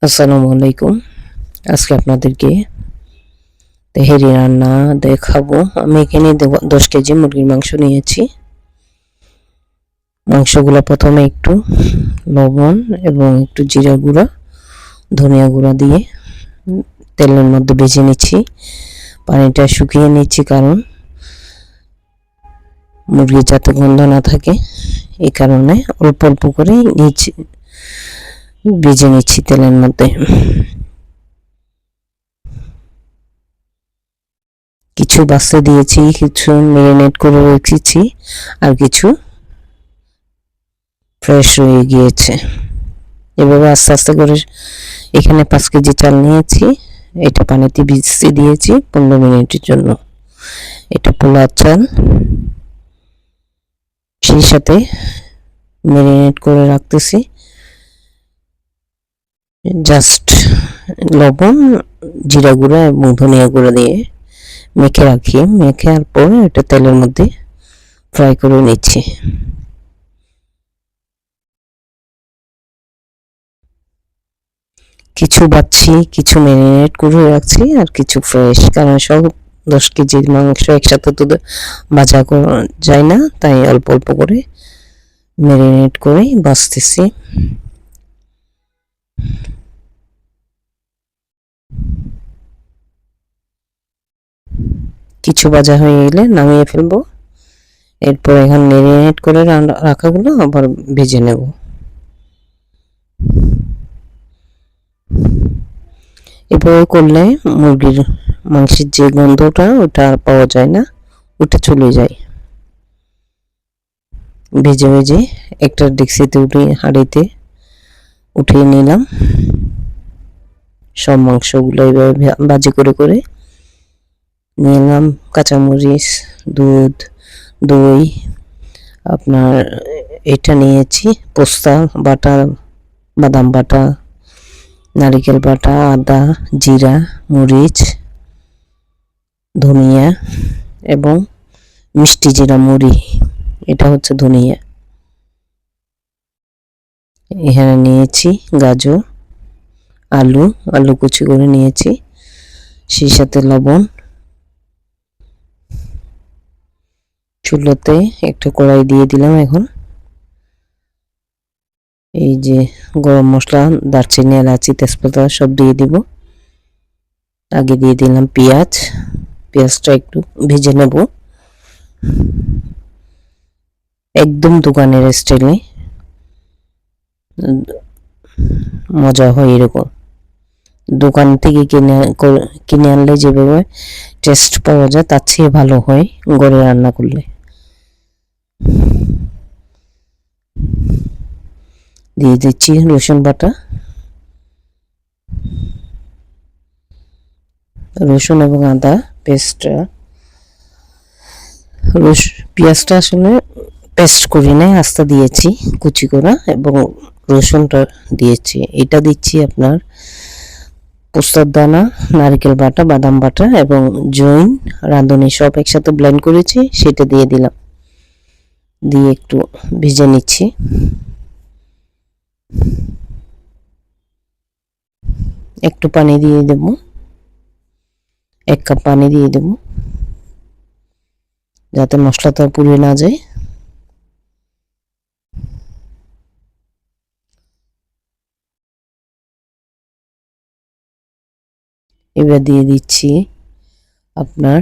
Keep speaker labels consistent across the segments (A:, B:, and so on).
A: আসসালামু আলাইকুম। আজকে আপনাদেরকে তেহারি রান্না দেখাবো। আমি এখানে 10 কেজি মুরগির মাংস নিয়েছি। মাংসগুলো প্রথমে একটু লবণ এবং একটু জিরা গুঁড়া, ধনিয়া গুঁড়া দিয়ে তেলের মধ্যে ভেজে নিচ্ছি। পানিটা শুকিয়ে নিচ্ছি, কারণ মুরগির যাতে গন্ধ না থাকে, এই কারণে অল্প অল্প করে ভেজে নিচ্ছি তেলের মধ্যে। কিছু বাছতে দিয়েছি, কিছু ম্যারিনেট করে রেখেছি, আর কিছু ফ্রেশ হয়ে গিয়েছে। এভাবে আস্তে আস্তে করে এখানে 5 কেজি চাল নিয়েছি। এটা পানিতে ভিজিয়ে দিয়েছি 15 মিনিটের জন্য। এটা পোলাও চাল, সেই সাথে ম্যারিনেট করে রাখতেছি। জাস্ট লবণ, জিরা গুঁড়া এবং ধনিয়া গুঁড়া দিয়ে মেখে রাখি। মেখে আর পরে এটা তেলের মধ্যে ফ্রাই করে নিচ্ছি। কিছু বাচ্ছি, কিছু ম্যারিনেট করে রাখছি, আর কিছু ফ্রেশ, কারণ সব 10 কেজির মাংস একসাথে তো ভাজা করা যায় না, তাই অল্প অল্প করে ম্যারিনেট করে বাছতেছি। কিছু ভাজা হয়ে গেলে নামিয়ে ফেলবো। এরপর এখন ম্যারিনেট করে রাখাগুলো আবার ভেজে নেব। এভাবে করলে মুরগির মাংসের যে গন্ধটা, ওটা আর পাওয়া যায় না, ওটা চলে যায়। ভেজে ভেজে একটা ডেক্সিতে হাঁড়িতে উঠিয়ে নিলাম। সব মাংসগুলো এইভাবে ভাজি করে করে নিলাম। কাঁচামরিচ, দুধ, দই, আপনার এটা নিয়েছি পোস্তা বাটা, বাদাম বাটা, নারিকেল বাটা, আদা, জিরা, মরিচ, ধনিয়া এবং মিষ্টি জিরা মুড়ি, এটা হচ্ছে ধনিয়া। এখানে নিয়েছি গাজর, আলু কুচি করে নিয়েছি, সেই সাথে লবণ। চুলোতে একটা কড়াই দিয়ে দিলাম। এখন এই যে গরম মশলা, দারচিনি, এলাচি, তেজপাতা সব দিয়ে দিব। আগে দিয়ে দিলাম পেঁয়াজটা একটু ভেজে নেব, একদম দোকানের স্টাইলে মজা হয় এরকম। দোকান থেকে কিনে আনলে যেভাবে টেস্ট পাওয়া যায়, তার চেয়ে ভালো হয় ঘরে রান্না করলে। দিয়ে দিচ্ছি রসুন বাটা, রসুন এবং আদা পেস্টটা। পেঁয়াজটা আসলে পেস্ট করি নাই, আস্তে দিয়েছি কুচি করা, এবং রসুনটা দিয়েছি। এটা দিচ্ছি আপনার পোস্তার দানা, নারকেল বাটা, বাদাম বাটা এবং জৈন রাঁধুনি সব একসাথে ব্লেন্ড করেছি, সেটা দিয়ে দিলাম। দিয়ে একটু ভেজে নিচ্ছি। একটু পানি দিয়ে দেব, 1 কাপ পানি দিয়ে দেব, যাতে মশলাটা পুড়ে না যায়। এবার দিয়ে দিচ্ছি আপনার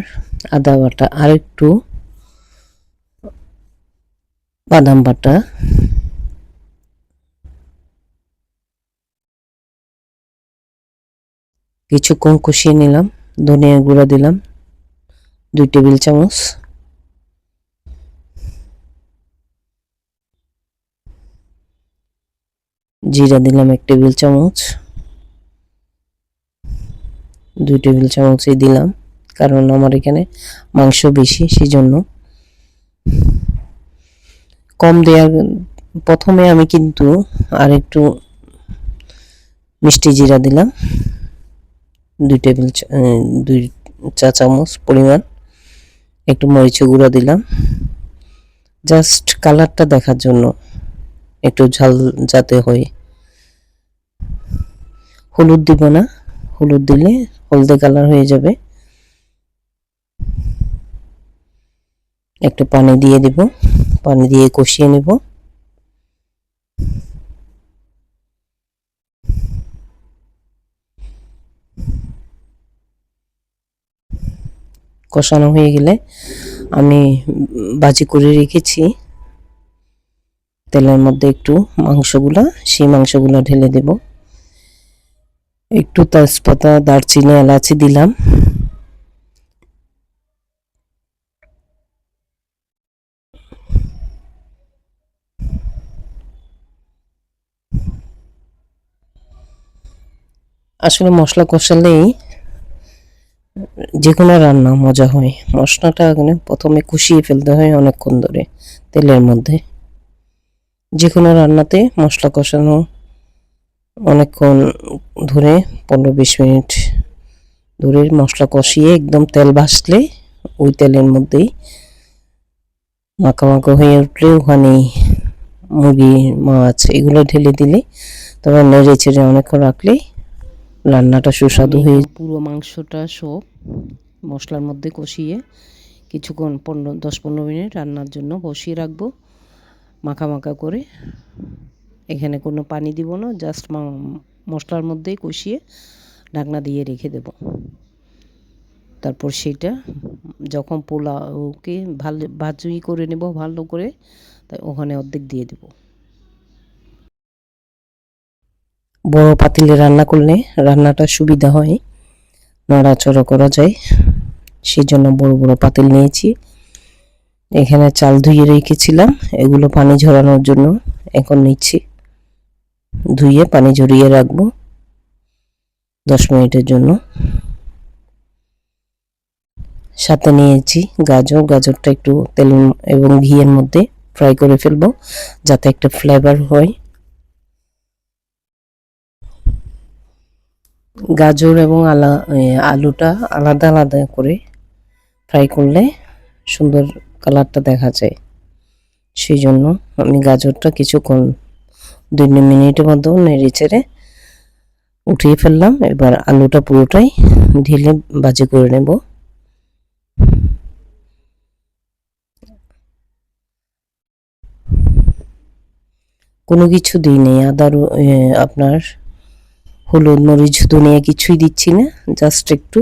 A: আদা বাটা, আর একটু বাদাম বাটা, কিছুক্ষণ কষিয়ে নিলাম। ধনিয়া গুঁড়া দিলাম 2 টেবিল চামচ, জিরা দিলাম 1 টেবিল চামচ, 2 টেবিল চামচই দিলাম, কারণ আমার এখানে মাংস বেশি, সেজন্য কম দেওয়ার। প্রথমে আমি কিন্তু আর একটু মিষ্টি জিরা দিলাম 2 চা চামচ পরিমাণ, একটু মরিচ গুঁড়া দিলাম জাস্ট কালারটা দেখার জন্য, একটু ঝাল যাতে হয়। হলুদ দিব না, হলুদ দিলে হলদে কালার হয়ে যাবে। একটু পানি দিয়ে দিব, পানি দিয়ে কষিয়ে নেব। কষানো হয়ে গেলে আমি ভাজি করে রেখেছি তেলের মধ্যে একটু মাংসগুলা, সেই মাংসগুলা ঢেলে দেব। একটু তেজপাতা, দারচিনি, এলাচি দিলাম। আসলে মশলা কষালেই যে কোনো রান্না মজা হয়। মশলাটা প্রথমে কষিয়ে ফেলতে হয় অনেকক্ষণ ধরে তেলের মধ্যে। যে কোনো রান্নাতে মশলা কষানো অনেকক্ষণ ধরে 15-20 মিনিট ধরে মশলা কষিয়ে একদম তেল ভাসলে ওই তেলের মধ্যেই মাখা মাখা হয়ে উঠলে ওখানে মুরগি, মাছ এগুলো ঢেলে দিলে, তারপর নেড়ে চেড়ে অনেকক্ষণ রাখলে রান্নাটা সুস্বাদু হয়ে। পুরো মাংসটা সব মশলার মধ্যে কষিয়ে কিছুক্ষণ 10-15 মিনিট রান্নার জন্য বসিয়ে রাখবো মাখা মাখা করে। এখানে কোনো পানি দিব না, জাস্ট মশলার মধ্যেই কষিয়ে ঢাকনা দিয়ে রেখে দেব। তারপর সেটা যখন পোলাওকে ভাজি করে নেব ভালো করে, তাই ওখানে অর্ধেক দিয়ে দেব। বড় পাতিলে রান্না করলে রান্নাটা সুবিধা হয়, নড়াচড়া করা যায়, সেই জন্য বড় বড় পাতিল নিয়েছি। এখানে চাল ধুয়ে রেখেছিলাম, এগুলো পানি ঝরানোর জন্য এখন নিচ্ছি। ধুয়ে পানি ঝরিয়ে রাখবো 10 মিনিটের জন্য। সাথে নিয়েছি গাজর, গাজরটা একটু তেল এবং ঘিয়ের মধ্যে ফ্রাই করে ফেলবো যাতে একটা ফ্লেভার হয়। গাজর এবং আলুটা আলাদা আলাদা করে ফ্রাই করলে সুন্দর কালারটা দেখা যায়, সেই জন্য আমি গাজরটা কিছুক্ষণ 2 মিনিটের মধ্যে নেড়ে চেড়ে উঠিয়ে ফেললাম। এবার আলুটা পুরোটাই ঢেলে ভাজি করে নেব। কোনো কিছু দিই নেই, আপনার হলুদ, মরিচ, ধনিয়া কিছুই দিচ্ছি না, জাস্ট একটু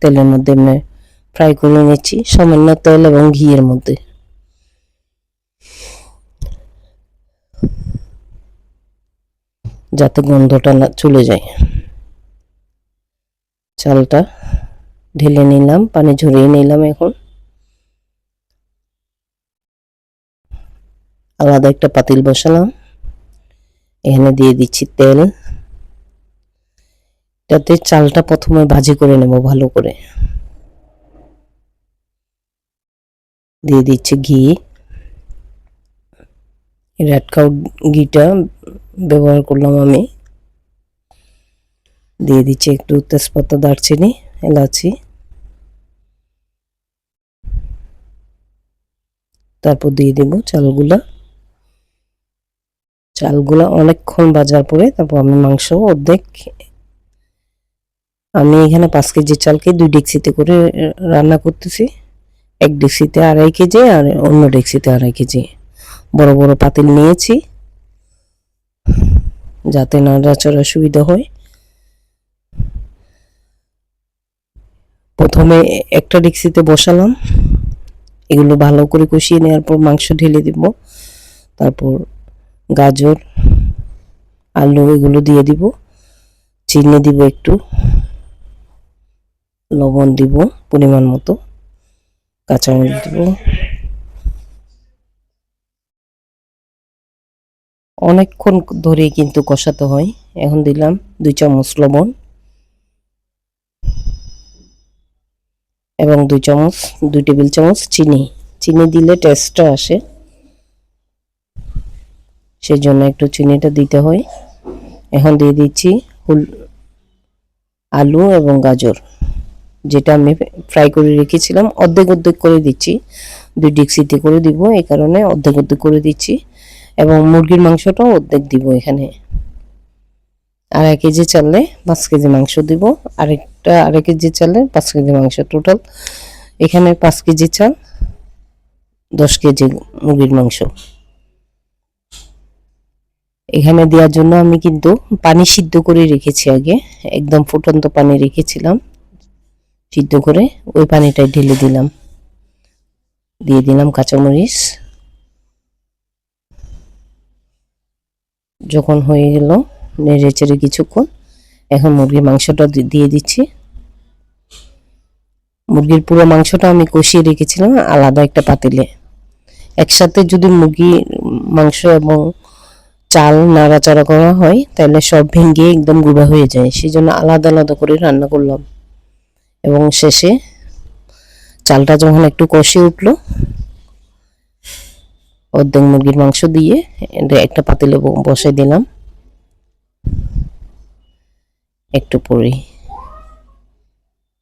A: তেলের মধ্যে ফ্রাই করে নিচ্ছি সামান্য তেল এবং ঘিয়ের মধ্যে। যাতে গন্ধটা না চলে যায়। চালটা ঢেলে নিলাম, পানি ঝরিয়ে নিলাম। এখন আলাদা একটা পাতিল বসালাম, এখানে দিয়ে দিচ্ছি তেল। যাতে চালটা প্রথমে ভাজি করে নেব ভালো করে। দিয়ে দিচ্ছি ঘি, রেড কাউ ঘিটা ব্যবহার করলাম আমি। দিয়ে দিচ্ছি একটু তেজপাতা, দারচিনি, এলাচি। তারপর দিয়ে দেব চালগুলা অনেকক্ষণ ভাজার পরে তারপর আমি মাংস অর্ধেক, আমি এখানে 5 কেজি চালকে 2 ডেক্সিতে করে রান্না করতেছি। 1 ডেক্সিতে 2.5 কেজি আর অন্য ডেক্সিতে 2.5 কেজি। বড় বড় পাতিল নিয়েছি যাতে নাড়াচাড়ার সুবিধা হয়। প্রথমে একটা ডেক্সিতে বসালাম, এগুলো ভালো করে কষিয়ে নেওয়ার পর মাংস ঢেলে দিব। তারপর গাজর, আলু এগুলো দিয়ে দিব, চিনি দিব, একটু লবণ দিব পরিমাণ মতো, কাঁচামরিচ দিব। অনেকক্ষণ ধরে কিন্তু কষাতে হয়। এখন দিলাম 2 চামচ লবণ এবং 2 টেবিল চামচ চিনি। চিনি দিলে টেস্টটা আসে, সেই জন্য একটু চিনিটা দিতে হয়। এখন দিয়ে দিচ্ছি আলু এবং গাজর, যেটা আমি ফ্রাই করে রেখেছিলাম। অর্ধেক অর্ধেক করে দিচ্ছি, 2 ডেক্সিতে করে দিব, এই কারণে অর্ধেক অর্ধেক করে দিচ্ছি। এবং মুরগির মাংসটাও অর্ধেক দিব এখানে। আর 1 কেজি চালে 5 কেজি মাংস দিব, আরেকটা 1 কেজি চালে 5 কেজি মাংস, টোটাল এখানে 5 কেজি চাল 10 কেজি মুরগির মাংস। এখানে দেওয়ার জন্য আমি কিন্তু পানি সিদ্ধ করে রেখেছি আগে, একদম ফুটন্ত পানি রেখেছিলাম সিদ্ধ করে, ওই পানিটাই ঢেলে দিলাম। দিয়ে দিলাম কাঁচামরিচ। যখন হয়ে গেল নেড়ে চেড়ে কিছুক্ষণ, এখন মুরগির মাংসটা দিয়ে দিচ্ছি। মুরগির পুরো মাংসটা আমি কষিয়ে রেখেছিলাম আলাদা একটা পাতিলে। একসাথে যদি মুরগির মাংস এবং চাল নাড়াচাড়া করা হয় তাহলে সব ভেঙে একদম গুঁড়া হয়ে যায়, সেই জন্য আলাদা আলাদা করে রান্না করলাম। এবং শেষে চালটা যখন একটু কষে উঠলো, অর্ধেক মুরগির মাংস দিয়ে একটা পাতিলে বসাই দিলাম। একটু পরে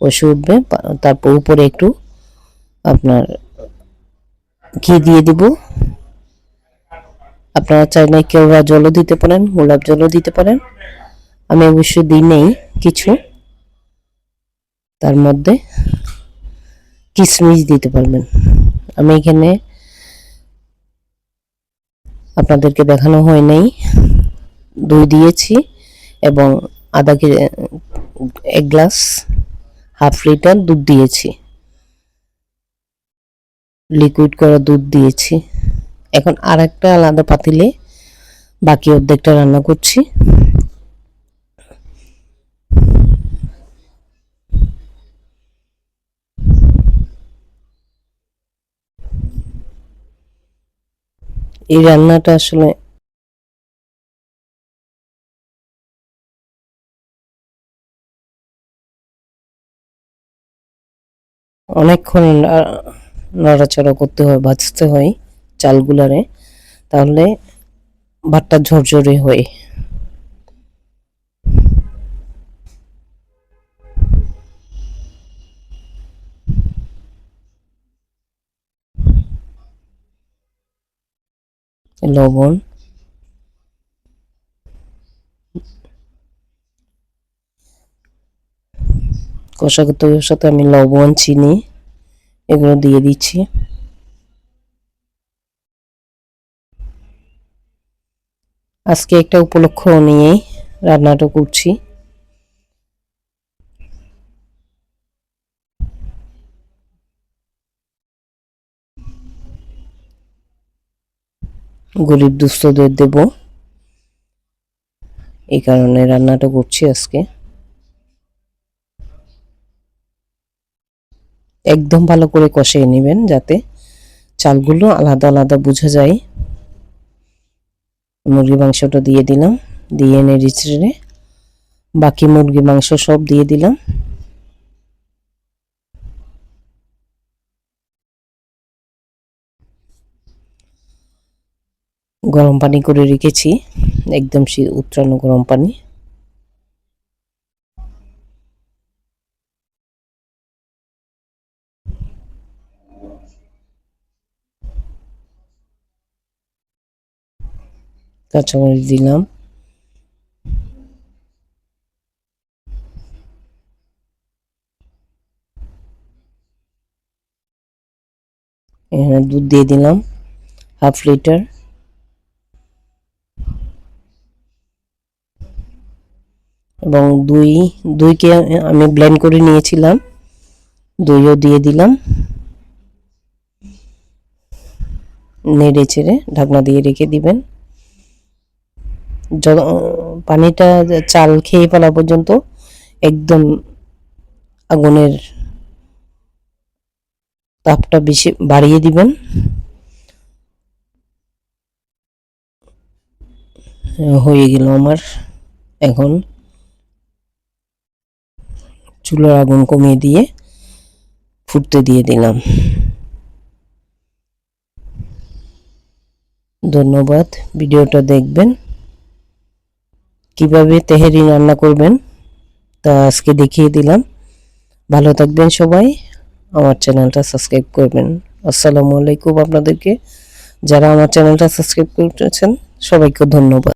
A: কষে উঠবে, তারপর উপরে একটু আপনার ঘি দিয়ে দিব। আপনারা চাইলে কেওড়া জলও দিতে পারেন, গোলাপ জলও দিতে পারেন। আমি অবশ্য দিই নেই কিছু। তার মধ্যে কিশমিশ দিতে পারবেন। আমি এখানে আপনাদেরকে দেখানো হয় নাই, দই দিয়েছি এবং 1 গ্লাস 1/2 লিটার দুধ দিয়েছি, লিকুইড করা দুধ দিয়েছি। এখন আর একটা আলাদা পাতিলে বাকি অর্ধেকটা রান্না করছি। এই রান্নাটা আসলে অনেকক্ষণ নাড়াচাড়া করতে হয়, ভাজতে হয় চালগুলারে, তাহলে ভাতটা ঝরঝরে হয়। লবণ, কষার সাথে আমি লবণ, চিনি এগুলো দিয়ে দিচ্ছি। আজকে একটা উপলক্ষ নিয়েই রান্নাটা করছি। গরিব দুস্থদের দেব, এই কারণে রান্নাটা করছি আজকে। একদম ভালো করে কষিয়ে নেবেন যাতে চালগুলো আলাদা আলাদা বোঝা যায়। মুরগি মাংসটা দিয়ে দিলাম, দিয়ে নেড়ে চেড়ে বাকি মুরগি মাংস সব দিয়ে দিলাম। গরম পানি করে রেখেছি, একদম উতরানো গরম পানি। কাঁচামরিচ দিলাম, এখানে দুধ দিয়ে দিলাম 1/2 লিটার, এবং দইকে আমি ব্লেন্ড করে নিয়েছিলাম, দইও দিয়ে দিলাম। নেড়ে চেড়ে ঢাকনা দিয়ে রেখে দিবেন। পানিটা চাল খেয়ে ফেলা পর্যন্ত একদম আগুনের তাপটা বেশি বাড়িয়ে দিবেন। হয়ে গেল আমার। এখন চুলার আগুন কমিয়ে দিয়ে ফুটতে দিয়ে দিলাম। ধন্যবাদ, ভিডিওটা দেখবেন। কিভাবে তেহারি রান্না করবেন তা আজকে দেখিয়ে দিলাম। ভালো থাকবেন সবাই, আমার চ্যানেলটা সাবস্ক্রাইব করবেন। আসসালামু আলাইকুম। আপনাদেরকে যারা আমার চ্যানেলটা সাবস্ক্রাইব করেছেন সবাইকে ধন্যবাদ।